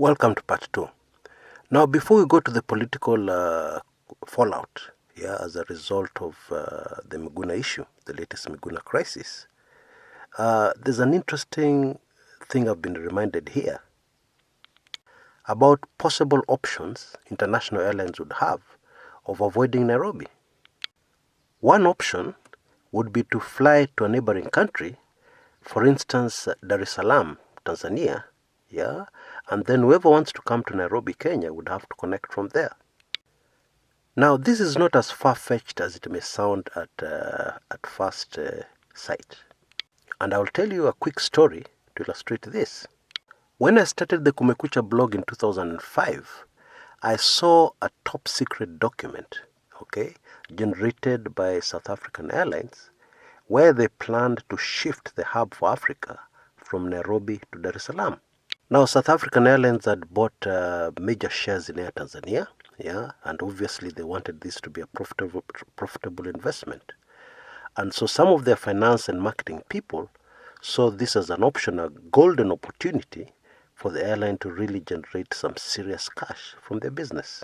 Welcome to part 2. Now, before we go to the political fallout, as a result of the Miguna issue, the latest Miguna crisis, there's an interesting thing I've been reminded here about possible options international airlines would have of avoiding Nairobi. One option would be to fly to a neighboring country, for instance, Dar es Salaam, Tanzania, and then whoever wants to come to Nairobi, Kenya, would have to connect from there. Now, this is not as far-fetched as it may sound at first sight. And I'll tell you a quick story to illustrate this. When I started the Kumekucha blog in 2005, I saw a top-secret document, generated by South African Airlines, where they planned to shift the hub for Africa from Nairobi to Dar es Salaam. Now, South African Airlines had bought major shares in Air Tanzania, and obviously they wanted this to be a profitable investment. And so some of their finance and marketing people saw this as an option, a golden opportunity for the airline to really generate some serious cash from their business.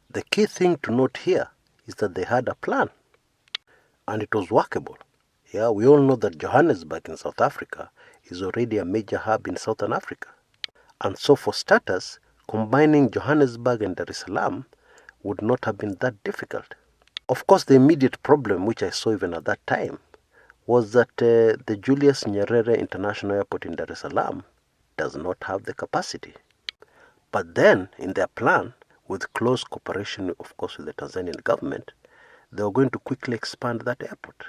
The key thing to note here is that they had a plan, and it was workable. We all know that Johannesburg in South Africa is already a major hub in Southern Africa. And so for starters, combining Johannesburg and Dar es Salaam would not have been that difficult. Of course, the immediate problem, which I saw even at that time, was that the Julius Nyerere International Airport in Dar es Salaam does not have the capacity. But then, in their plan, with close cooperation, of course, with the Tanzanian government, they were going to quickly expand that airport.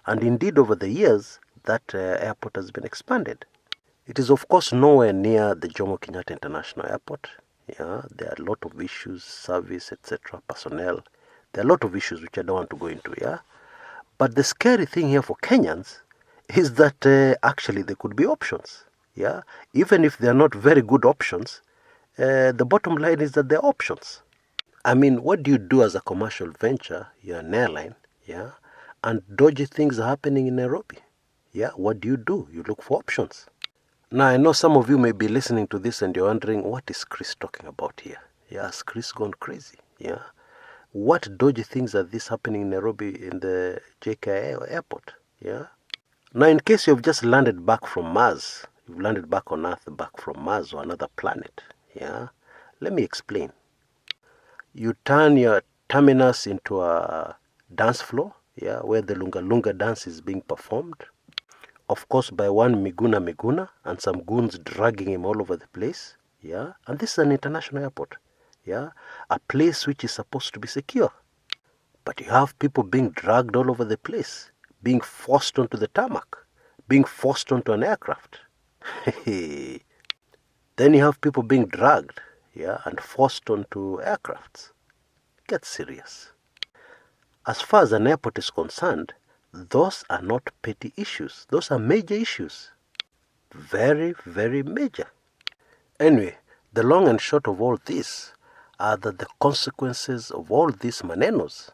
And indeed, over the years, that airport has been expanded. It is, of course, nowhere near the Jomo Kenyatta International Airport. There are a lot of issues, service, etc., personnel. There are a lot of issues which I don't want to go into, But the scary thing here for Kenyans is that actually there could be options, Even if they are not very good options, the bottom line is that there are options. I mean, what do you do as a commercial venture? You're an airline, and dodgy things are happening in Nairobi. What do? You look for options. Now, I know some of you may be listening to this and you're wondering, what is Kshs talking about here? Has Kshs gone crazy? What dodgy things are this happening in Nairobi in the JKIA airport? Now, in case you've just landed back from Mars, you've landed back on Earth, back from Mars or another planet, let me explain. You turn your terminus into a dance floor, where the Lunga Lunga dance is being performed. Of course, by one Miguna Miguna and some goons dragging him all over the place. And this is an international airport. A place which is supposed to be secure. But you have people being dragged all over the place, being forced onto the tarmac, being forced onto an aircraft. Then you have people being dragged, and forced onto aircrafts. Get serious. As far as an airport is concerned, those are not petty issues. Those are major issues. Very, very major. Anyway, the long and short of all this are that the consequences of all these manenos,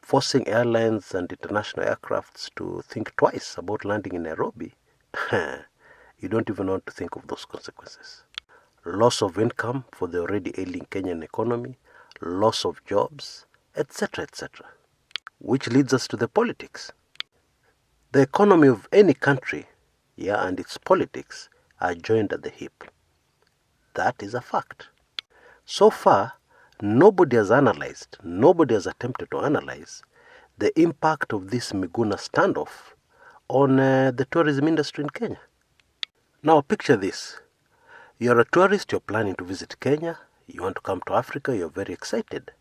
forcing airlines and international aircrafts to think twice about landing in Nairobi, you don't even want to think of those consequences. Loss of income for the already ailing Kenyan economy, loss of jobs, etc., etc. Which leads us to the politics. The economy of any country, and its politics are joined at the hip. That is a fact. So far, nobody has attempted to analyze the impact of this Miguna standoff on the tourism industry in Kenya. Now, picture this. You're a tourist, you're planning to visit Kenya, you want to come to Africa, you're very excited.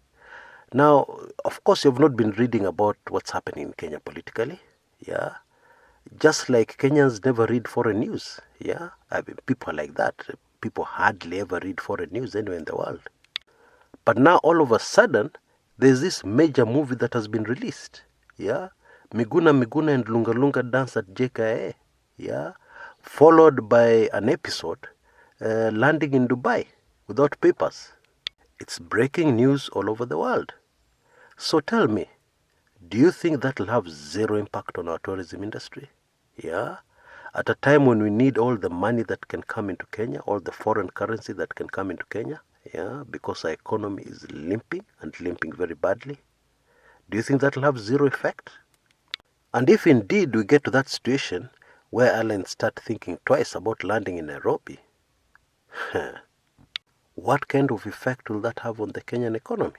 Now, of course, you've not been reading about what's happening in Kenya politically, Just like Kenyans never read foreign news, I mean, people are like that. People hardly ever read foreign news anywhere in the world. But now, all of a sudden, there's this major movie that has been released, Miguna Miguna and Lunga Lunga dance at JKIA, followed by an episode landing in Dubai without papers. It's breaking news all over the world. So tell me, do you think that will have zero impact on our tourism industry? at a time when we need all the money that can come into Kenya, all the foreign currency that can come into Kenya, yeah, because our economy is limping and limping very badly. Do you think that will have zero effect? And if indeed we get to that situation where airlines start thinking twice about landing in Nairobi, what kind of effect will that have on the Kenyan economy?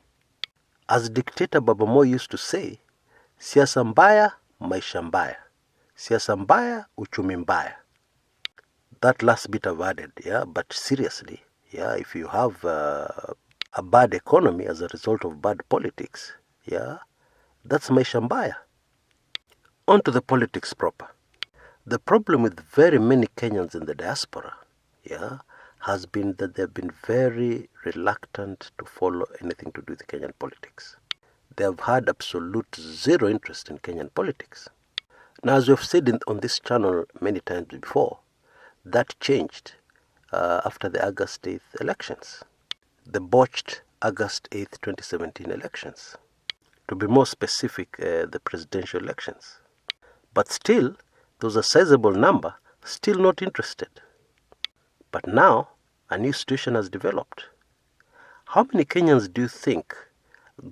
As dictator Baba Moi used to say, siasa mbaya, maisha mbaya. Siasa mbaya, uchumi mbaya. That last bit I've added, yeah, but seriously, yeah, if you have a bad economy as a result of bad politics, yeah, that's maisha mbaya. On to the politics proper. The problem with very many Kenyans in the diaspora, yeah, has been that they've been very reluctant to follow anything to do with Kenyan politics. They have had absolute zero interest in Kenyan politics. Now, as we have said on this channel many times before, that changed after the August 8th elections, the botched August 8th, 2017 elections. To be more specific, the presidential elections. But still, there was a sizable number still not interested. But now, a new situation has developed. How many Kenyans do you think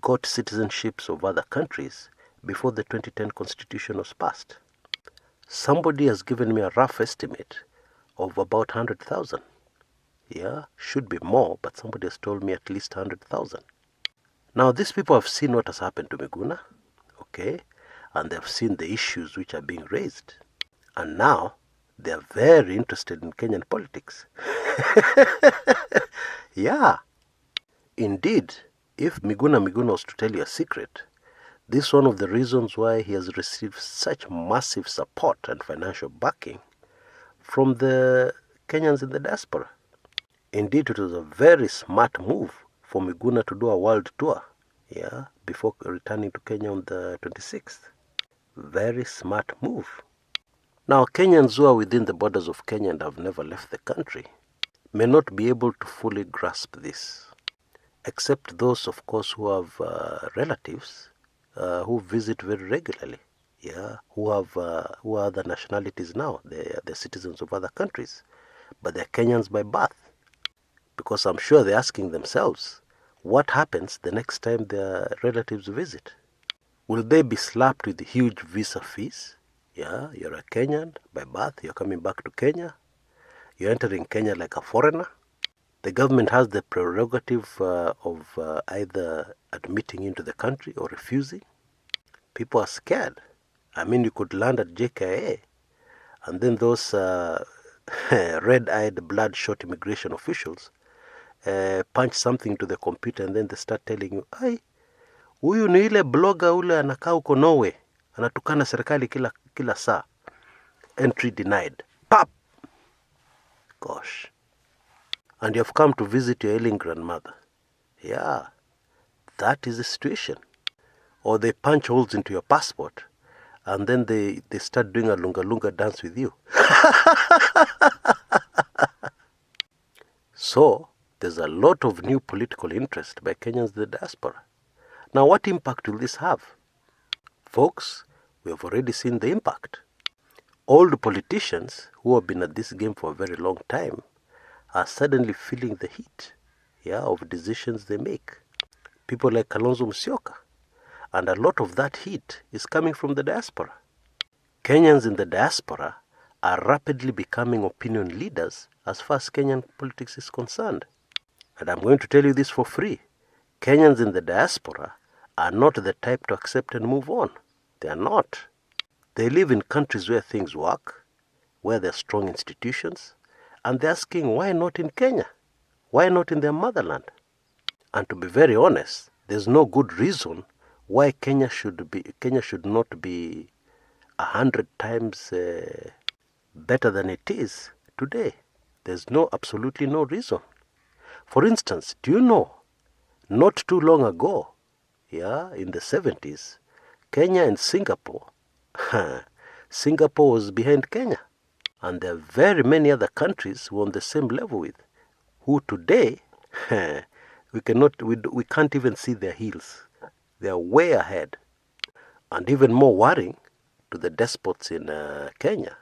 got citizenships of other countries before the 2010 constitution was passed? Somebody has given me a rough estimate of about 100,000. Yeah, should be more, but somebody has told me at least 100,000. Now, these people have seen what has happened to Miguna, okay, and they've seen the issues which are being raised. And now, they are very interested in Kenyan politics. Yeah. Indeed, if Miguna Miguna was to tell you a secret, this is one of the reasons why he has received such massive support and financial backing from the Kenyans in the diaspora. Indeed, it was a very smart move for Miguna to do a world tour, yeah, before returning to Kenya on the 26th. Very smart move. Now, Kenyans who are within the borders of Kenya and have never left the country may not be able to fully grasp this, except those, of course, who have relatives who visit very regularly, yeah, who are other nationalities now. They're citizens of other countries, but they're Kenyans by birth. Because I'm sure they're asking themselves, what happens the next time their relatives visit? Will they be slapped with huge visa fees? Yeah, you're a Kenyan by birth, you're coming back to Kenya, you're entering Kenya like a foreigner. The government has the prerogative of either admitting you into the country or refusing. People are scared. I mean, you could land at JKIA, and then those red-eyed, bloodshot immigration officials punch something to the computer, and then they start telling you, "Ai, huyu ni ile blogger ule anakaa huko Norway, anatukana serikali kila saa. Entry denied." Pap! Gosh. And you have come to visit your ailing grandmother. Yeah, that is the situation. Or they punch holes into your passport, and then they start doing a lunga-lunga dance with you. So, there's a lot of new political interest by Kenyans in the diaspora. Now, what impact will this have? Folks, we have already seen the impact. Old politicians who have been at this game for a very long time are suddenly feeling the heat, yeah, of decisions they make. People like Kalonzo Musyoka. And a lot of that heat is coming from the diaspora. Kenyans in the diaspora are rapidly becoming opinion leaders as far as Kenyan politics is concerned. And I'm going to tell you this for free. Kenyans in the diaspora are not the type to accept and move on. They are not. They live in countries where things work, where there are strong institutions, and they're asking, why not in Kenya? Why not in their motherland? And to be very honest, there's no good reason why Kenya should not be 100 times better than it is today. There's absolutely no reason. For instance, do you know, not too long ago, yeah, in the 70s, Kenya and Singapore, Singapore was behind Kenya. And there are very many other countries who are on the same level with, who today, we can't even see their heels. They are way ahead. And even more worrying to the despots in Kenya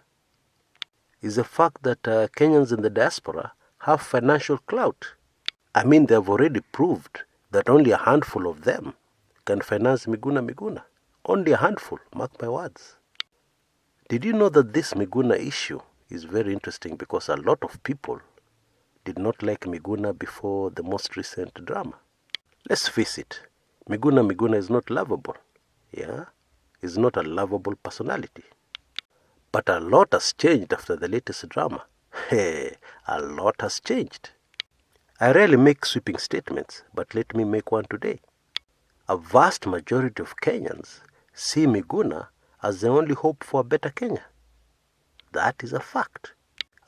is the fact that Kenyans in the diaspora have financial clout. I mean, they have already proved that only a handful of them can finance Miguna Miguna. Only a handful, mark my words. Did you know that this Miguna issue is very interesting because a lot of people did not like Miguna before the most recent drama? Let's face it, Miguna Miguna is not lovable. Yeah? Is not a lovable personality. But a lot has changed after the latest drama. Hey, a lot has changed. I rarely make sweeping statements, but let me make one today. A vast majority of Kenyans see Miguna as the only hope for a better Kenya. That is a fact.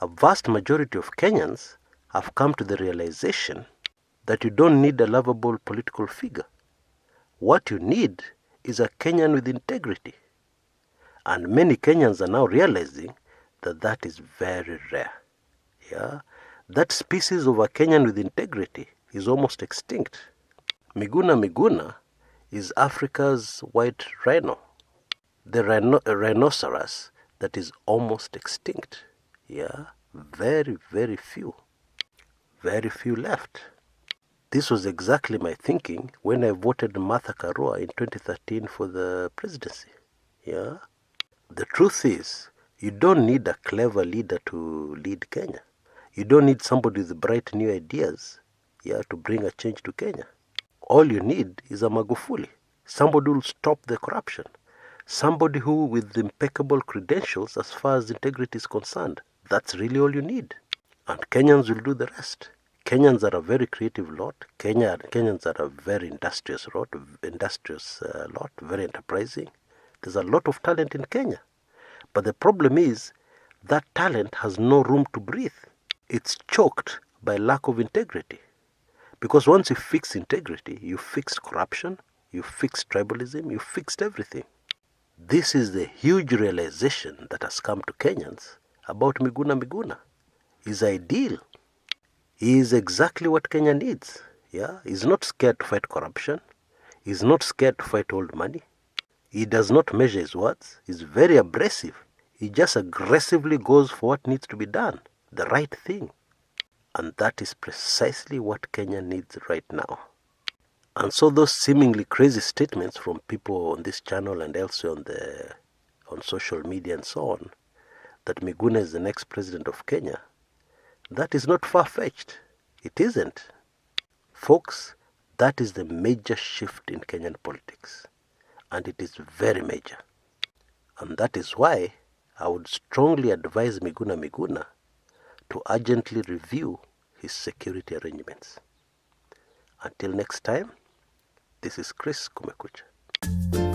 A vast majority of Kenyans have come to the realization that you don't need a lovable political figure. What you need is a Kenyan with integrity. And many Kenyans are now realizing that that is very rare. Yeah? That species of a Kenyan with integrity is almost extinct. Miguna Miguna is Africa's white rhino, the rhinoceros that is almost extinct. Yeah? Very, very few. Very few left. This was exactly my thinking when I voted Martha Karua in 2013 for the presidency. Yeah? The truth is, you don't need a clever leader to lead Kenya. You don't need somebody with bright new ideas, to bring a change to Kenya. All you need is a Magufuli, somebody who will stop the corruption, somebody who with impeccable credentials as far as integrity is concerned. That's really all you need. And Kenyans will do the rest. Kenyans are a very creative lot. Kenyans are a very industrious lot, very enterprising. There's a lot of talent in Kenya. But the problem is that talent has no room to breathe. It's choked by lack of integrity. Because once you fix integrity, you fixed corruption, you fixed tribalism, you fixed everything. This is the huge realization that has come to Kenyans about Miguna Miguna. He's ideal. He is exactly what Kenya needs. Yeah? He's not scared to fight corruption. He's not scared to fight old money. He does not measure his words. He's very abrasive. He just aggressively goes for what needs to be done, the right thing. And that is precisely what Kenya needs right now. And so those seemingly crazy statements from people on this channel and elsewhere on social media and so on, that Miguna is the next president of Kenya, that is not far-fetched. It isn't. Folks, that is the major shift in Kenyan politics. And it is very major. And that is why I would strongly advise Miguna Miguna to urgently review his security arrangements. Until next time, this is Kshs Kumekucha.